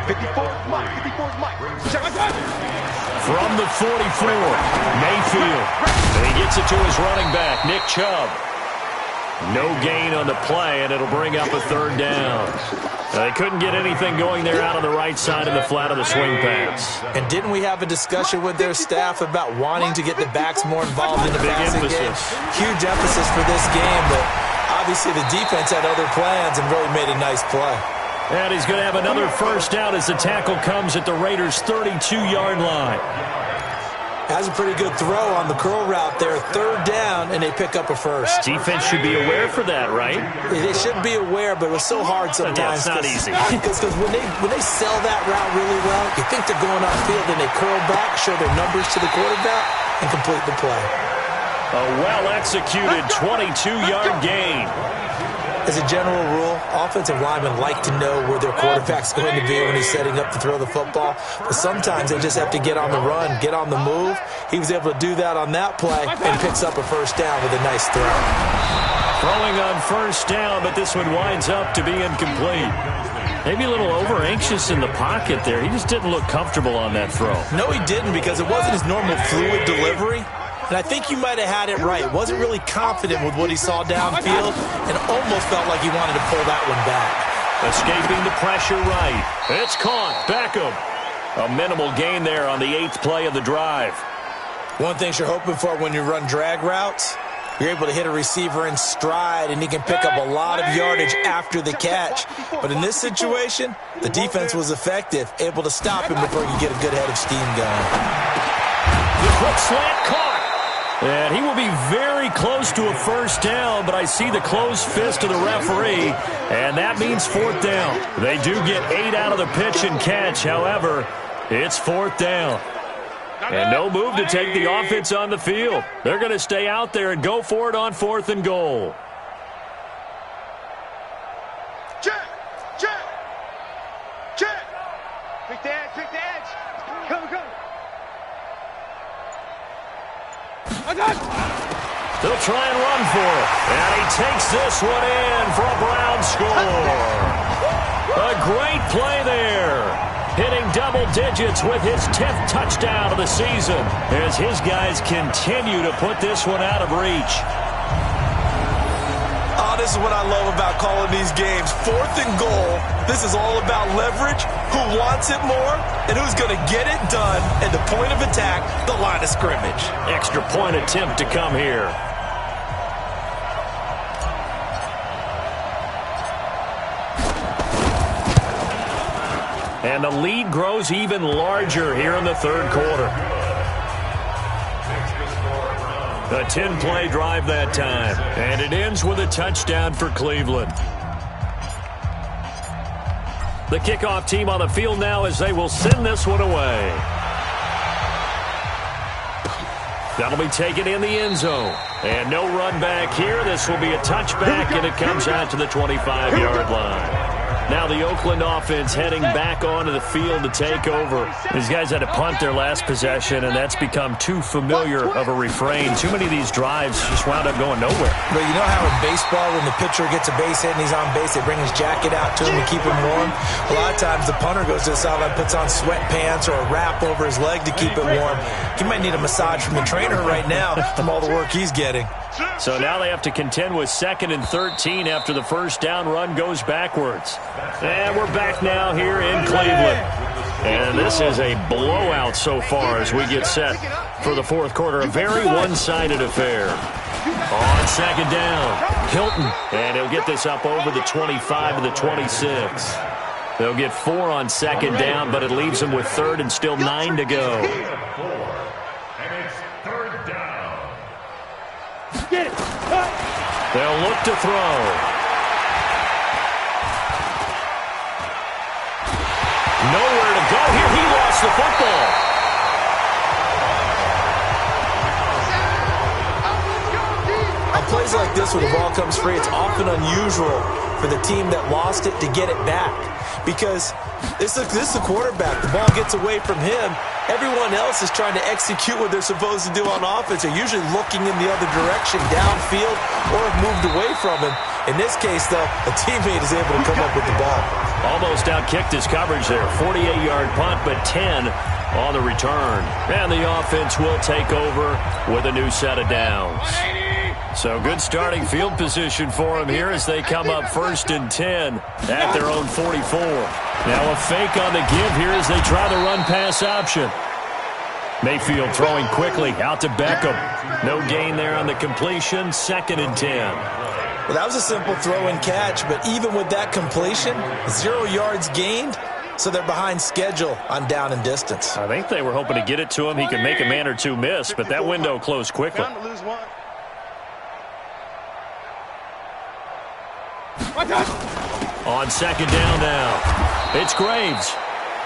54, Mike. 54, Mike. From the 44, Mayfield. And he gets it to his running back, Nick Chubb. No gain on the play, and it'll bring up a 3rd down. They couldn't get anything going there out on the right side of the flat of the swing pass. And didn't we have a discussion with their staff about wanting to get the backs more involved in the passing game? Huge emphasis for this game, but obviously the defense had other plans and really made a nice play. And he's going to have another first down as the tackle comes at the Raiders' 32-yard line. Has a pretty good throw on the curl route there. 3rd down, and they pick up a first. Defense should be aware for that, right? They should be aware, but it was so hard sometimes. Yeah, it's not easy. Because when they sell that route really well, you think they're going upfield, then they curl back, show their numbers to the quarterback, and complete the play. A well-executed 22-yard gain. As a general rule, offensive linemen like to know where their quarterback's going to be when he's setting up to throw the football. But sometimes they just have to get on the run, get on the move. He was able to do that on that play and picks up a first down with a nice throw. Throwing on first down, but this one winds up to be incomplete. Maybe a little over-anxious in the pocket there. He just didn't look comfortable on that throw. No, he didn't, because it wasn't his normal fluid delivery. And I think you might have had it right. Wasn't really confident with what he saw downfield and almost felt like he wanted to pull that one back. Escaping the pressure right. It's caught. Beckham. A minimal gain there on the 8th play of the drive. One thing you're hoping for when you run drag routes, you're able to hit a receiver in stride, and he can pick up a lot of yardage after the catch. But in this situation, the defense was effective, able to stop him before he could get a good head of steam going. The quick slant caught. And he will be very close to a first down, but I see the closed fist of the referee, and that means 4th down. They do get 8 out of the pitch and catch. However, it's 4th down. And no move to take the offense on the field. They're going to stay out there and go for it on 4th and goal. Check. Pick the edge. Come. They'll try and run for it. And he takes this one in for a Brown score. A great play there. Hitting double digits with his 10th touchdown of the season as his guys continue to put this one out of reach. Oh, this is what I love about calling these games. 4th and goal. This is all about leverage, who wants it more, and who's going to get it done at the point of attack, the line of scrimmage. Extra point attempt to come here. And the lead grows even larger here in the 3rd quarter. A 10-play drive that time, and it ends with a touchdown for Cleveland. The kickoff team on the field now as they will send this one away. That'll be taken in the end zone. And no run back here. This will be a touchback, and it comes out to the 25-yard line. Now the Oakland offense heading back onto the field to take over. These guys had to punt their last possession, and that's become too familiar of a refrain. Too many of these drives just wound up going nowhere. But you know how in baseball, when the pitcher gets a base hit and he's on base, they bring his jacket out to him to keep him warm? A lot of times the punter goes to the sideline, puts on sweatpants or a wrap over his leg to keep it warm. He might need a massage from the trainer right now from all the work he's getting. So now they have to contend with 2nd and 13 after the first down run goes backwards. And we're back now here in Cleveland. And this is a blowout so far as we get set for the fourth quarter. A very one-sided affair. On 2nd down, Hilton. And he'll get this up over the 25 to the 26. They'll get 4 on 2nd down, but it leaves them with 3rd and still 9 to go. They'll look to throw. Nowhere to go here. He lost the football. On plays like this where the ball comes free, it's often unusual for the team that lost it to get it back. Because this is the quarterback. The ball gets away from him. Everyone else is trying to execute what they're supposed to do on offense. They're usually looking in the other direction, downfield, or have moved away from him. In this case, though, a teammate is able to come up with the ball. Almost outkicked his coverage there. 48-yard punt, but 10 on the return. And the offense will take over with a new set of downs. So good starting field position for them here as they come up 1st and 10 at their own 44. Now a fake on the give here as they try the run-pass option. Mayfield throwing quickly out to Beckham. No gain there on the completion. 2nd and 10. Well, that was a simple throw and catch, but even with that completion, 0 yards gained, so they're behind schedule on down and distance. I think they were hoping to get it to him. He could make a man or two miss, but that window closed quickly. On 2nd down now, it's Graves.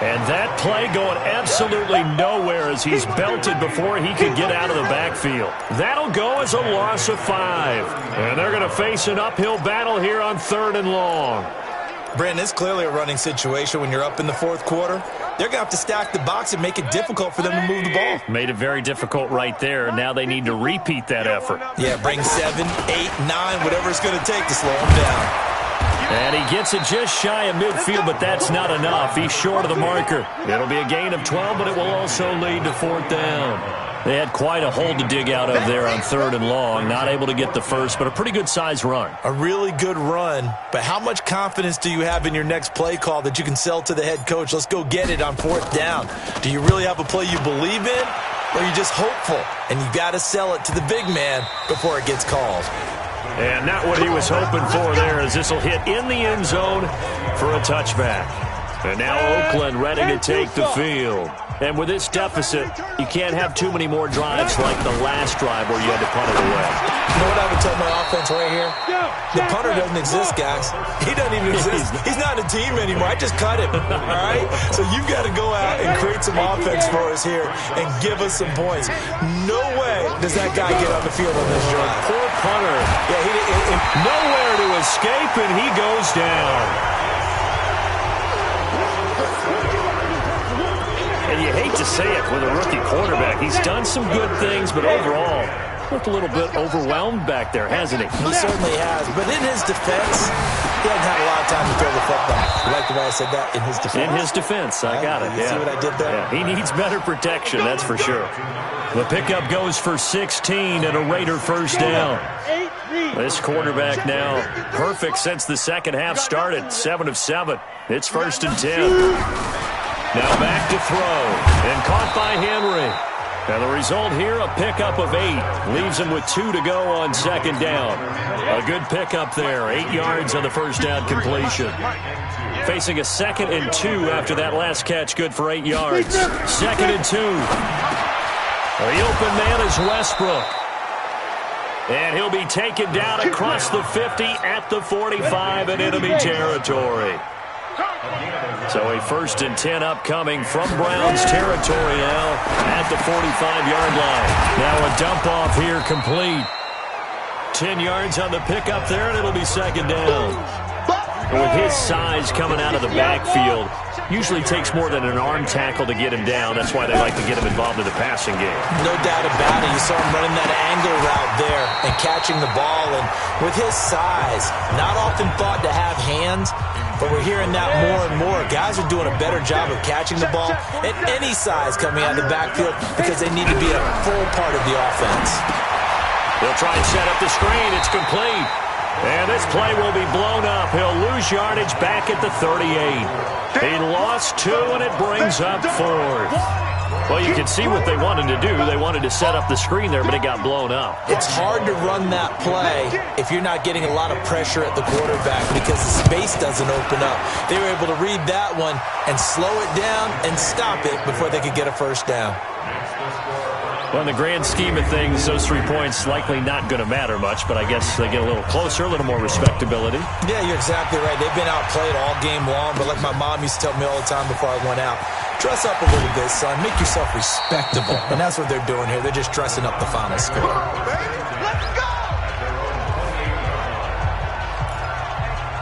And that play going absolutely nowhere as he's belted before he could get out of the backfield. That'll go as a loss of 5. And they're going to face an uphill battle here on 3rd and long. Brandon, it's clearly a running situation when you're up in the fourth quarter. They're going to have to stack the box and make it difficult for them to move the ball. Made it very difficult right there. Now they need to repeat that effort. Yeah, bring 7, 8, 9, whatever it's going to take to slow them down. And he gets it just shy of midfield, but that's not enough. He's short of the marker. It'll be a gain of 12, but it will also lead to 4th down. They had quite a hole to dig out of there on 3rd and long. Not able to get the first, but a pretty good-sized run. A really good run, but how much confidence do you have in your next play call that you can sell to the head coach? Let's go get it on 4th down. Do you really have a play you believe in, or are you just hopeful? And you got to sell it to the big man before it gets called. And not what he was hoping for there, as this will hit in the end zone for a touchback. And now Oakland ready to take the field. And with this deficit, you can't have too many more drives like the last drive where you had to punt it away. You know what I would tell my offense right here? The punter doesn't exist, guys. He doesn't even exist. He's not a team anymore. I just cut him, all right? So you've got to go out and create some offense for us here and give us some points. No way does that guy get on the field on this drive. Poor punter. Yeah, nowhere to escape, and he goes down. And you hate to say it with a rookie quarterback. He's done some good things, but overall, looked a little bit overwhelmed back there, hasn't he? He certainly has. But in his defense, he hasn't had a lot of time to throw the football. You like the way I said that? In his defense? In his defense. I got it. You see what I did there? Yeah, he needs better protection, that's for sure. The pickup goes for 16 and a Raider first down. This quarterback now perfect since the second half started. 7 of 7. It's 1st and 10. Now back to throw, and caught by Henry. And the result here, a pickup of 8. Leaves him with 2 to go on 2nd down. A good pickup there, 8 yards on the first down completion. Facing a 2nd and 2 after that last catch, good for 8 yards. 2nd and 2. The open man is Westbrook. And he'll be taken down across the 50 at the 45 in enemy territory. So a 1st and 10 upcoming from Browns territory now at the 45-yard line. Now a dump off here complete. 10 yards on the pickup there, and it'll be 2nd down. With his size coming out of the backfield, usually takes more than an arm tackle to get him down. That's why they like to get him involved in the passing game. No doubt about it. You saw him running that angle route there and catching the ball. And with his size, not often thought to have hands, but we're hearing that more and more. Guys are doing a better job of catching the ball at any size coming out of the backfield because they need to be a full part of the offense. They'll try and set up the screen. It's complete. And this play will be blown up. He'll lose yardage back at the 38. He lost 2, and it brings up 4th. Well, you can see what they wanted to do. They wanted to set up the screen there, but it got blown up. It's hard to run that play if you're not getting a lot of pressure at the quarterback because the space doesn't open up. They were able to read that one and slow it down and stop it before they could get a 1st down. Well, in the grand scheme of things, those 3 points likely not going to matter much, but I guess they get a little closer, a little more respectability. Yeah, you're exactly right. They've been outplayed all game long, but like my mom used to tell me all the time before I went out, dress up a little bit, son. Make yourself respectable. And that's what they're doing here. They're just dressing up the final score. Let's go!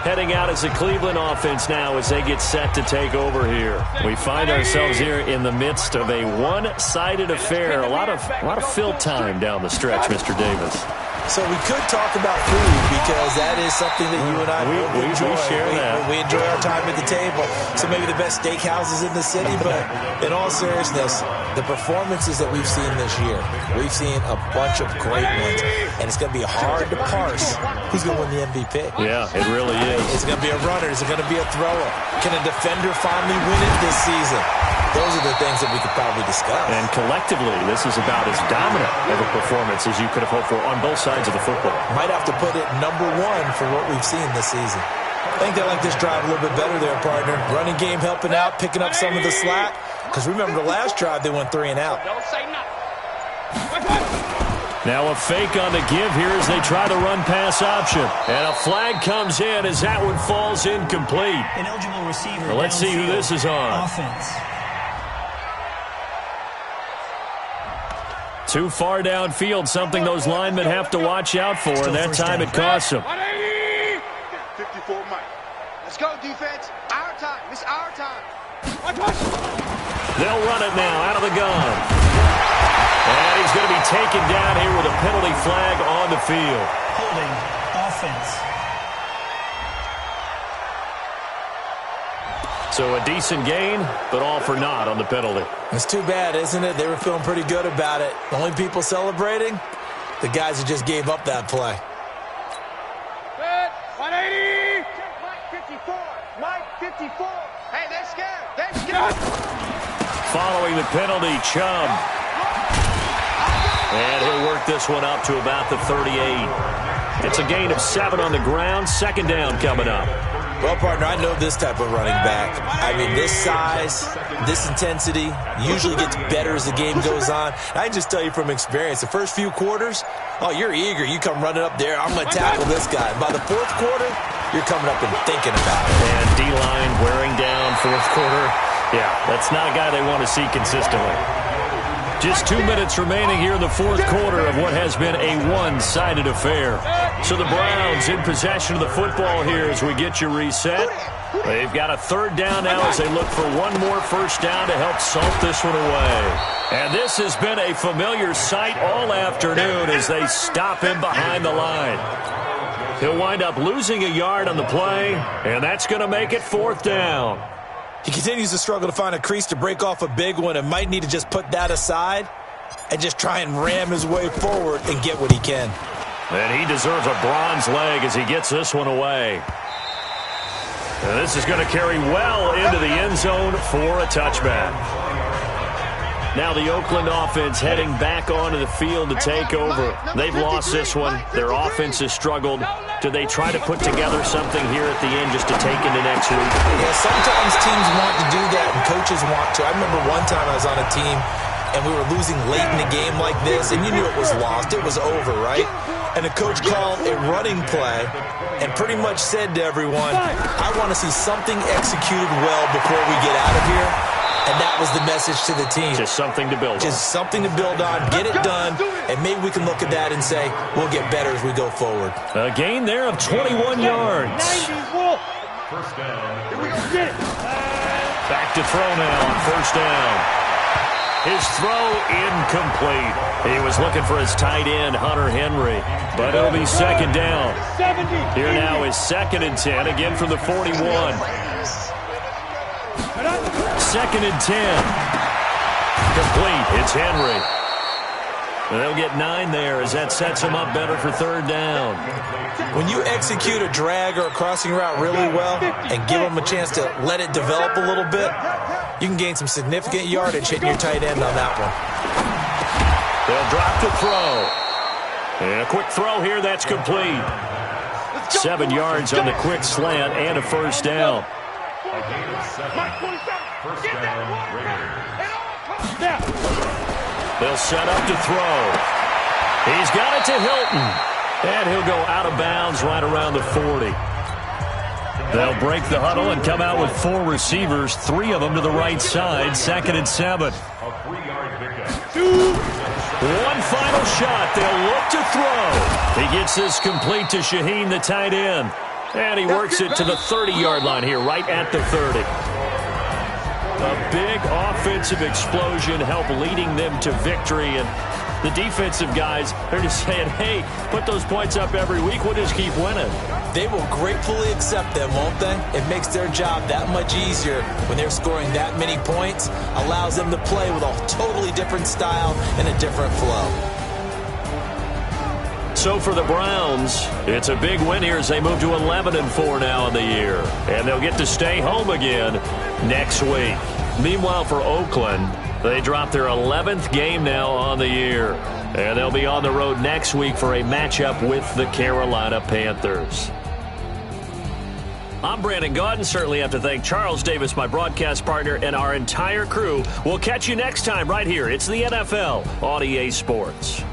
Heading out as the Cleveland offense now as they get set to take over here. We find ourselves here in the midst of a one-sided affair. A lot of fill time down the stretch, Mr. Davis. So we could talk about food because that is something that you and I enjoy. We share that. We enjoy our time at the table. So maybe the best steakhouses in the city, but in all seriousness, the performances that we've seen this year, we've seen a bunch of great ones, and it's going to be hard to parse who's going to win the MVP. Yeah, it really is. Is it going to be a runner? Is it going to be a thrower? Can a defender finally win it this season? Those are the things that we could probably discuss. And collectively, this is about as dominant of a performance as you could have hoped for on both sides of the football. Might have to put it #1 for what we've seen this season. I think they like this drive a little bit better there, partner. Running game helping out, picking up some of the slack. Because remember, the last drive, they went 3 and out. Don't say nothing. Now a fake on the give here as they try the run-pass option. And a flag comes in as that one falls incomplete. Ineligible receiver. Well, let's see who this is on. Offense. Too far downfield, something those linemen have to watch out for, and that time it costs them. 54 Mike. Let's go, defense. Our time. It's our time. They'll run it now out of the gun. And he's going to be taken down here with a penalty flag on the field. Holding offense. So a decent gain, but all for naught on the penalty. It's too bad, isn't it? They were feeling pretty good about it. The only people celebrating, the guys who just gave up that play. 180. Mike 54. Mike 54. Hey, they're scared. They're scared. Following the penalty, Chubb. And he'll work this one up to about the 38. It's a gain of 7 on the ground. 2nd down coming up. Well, partner, I know this type of running back. I mean, this size, this intensity usually gets better as the game goes on. I can just tell you from experience, the first few quarters, oh, you're eager. You come running up there, I'm going to tackle this guy. By the 4th quarter, you're coming up and thinking about it. And D-line wearing down 4th quarter. Yeah, that's not a guy they want to see consistently. Just 2 minutes remaining here in the 4th quarter of what has been a one-sided affair. So the Browns in possession of the football here as we get you reset. They've got a 3rd down now as they look for one more 1st down to help salt this one away. And this has been a familiar sight all afternoon as they stop him behind the line. He'll wind up losing a yard on the play, and that's going to make it 4th down. He continues to struggle to find a crease to break off a big one and might need to just put that aside and just try and ram his way forward and get what he can. And he deserves a bronze leg as he gets this one away. And this is going to carry well into the end zone for a touchback. Now the Oakland offense heading back onto the field to take over. They've lost this one. Their offense has struggled. Do they try to put together something here at the end just to take into next week? Yeah, sometimes teams want to do that and coaches want to. I remember one time I was on a team and we were losing late in a game like this, and you knew it was lost. It was over, right? and the coach called a running play and pretty much said to everyone, I want to see something executed well before we get out of here. And that was the message to the team. Just something to build on. Just something to build on, get it done, and maybe we can look at that and say, we'll get better as we go forward. A gain there of 21 yards. First down. Here we go. Get it. Back to throw now on first down. His throw incomplete. He was looking for his tight end, Hunter Henry, but it'll be second down. Here now is 2nd and 10, again from the 41. 2nd and 10. Complete. It's Henry. And they'll get 9 there as that sets him up better for third down. When you execute a drag or a crossing route really well and give them a chance to let it develop a little bit, you can gain some significant yardage hitting your tight end on that one. They'll drop the throw. And a quick throw here, that's complete. 7 yards on the quick slant and a first down. First down, Raiders. They'll set up to throw. He's got it to Hilton. And he'll go out of bounds right around the 40. They'll break the huddle and come out with 4 receivers, 3 of them to the right side, 2nd and 7. A 3-yard pickup. One final shot. They'll look to throw. He gets this complete to Shaheen, the tight end. And he works it to the 30-yard line here, right at the 30. A big offensive explosion helped leading them to victory. And the defensive guys, they're just saying, hey, put those points up every week. We'll just keep winning. They will gratefully accept them, won't they? It makes their job that much easier when they're scoring that many points. Allows them to play with a totally different style and a different flow. So for the Browns, it's a big win here as they move to 11-4 now in the year. And they'll get to stay home again next week. Meanwhile, for Oakland, they drop their 11th game now on the year. And they'll be on the road next week for a matchup with the Carolina Panthers. I'm Brandon Gaudin. Certainly have to thank Charles Davis, my broadcast partner, and our entire crew. We'll catch you next time right here. It's the NFL on EA Sports.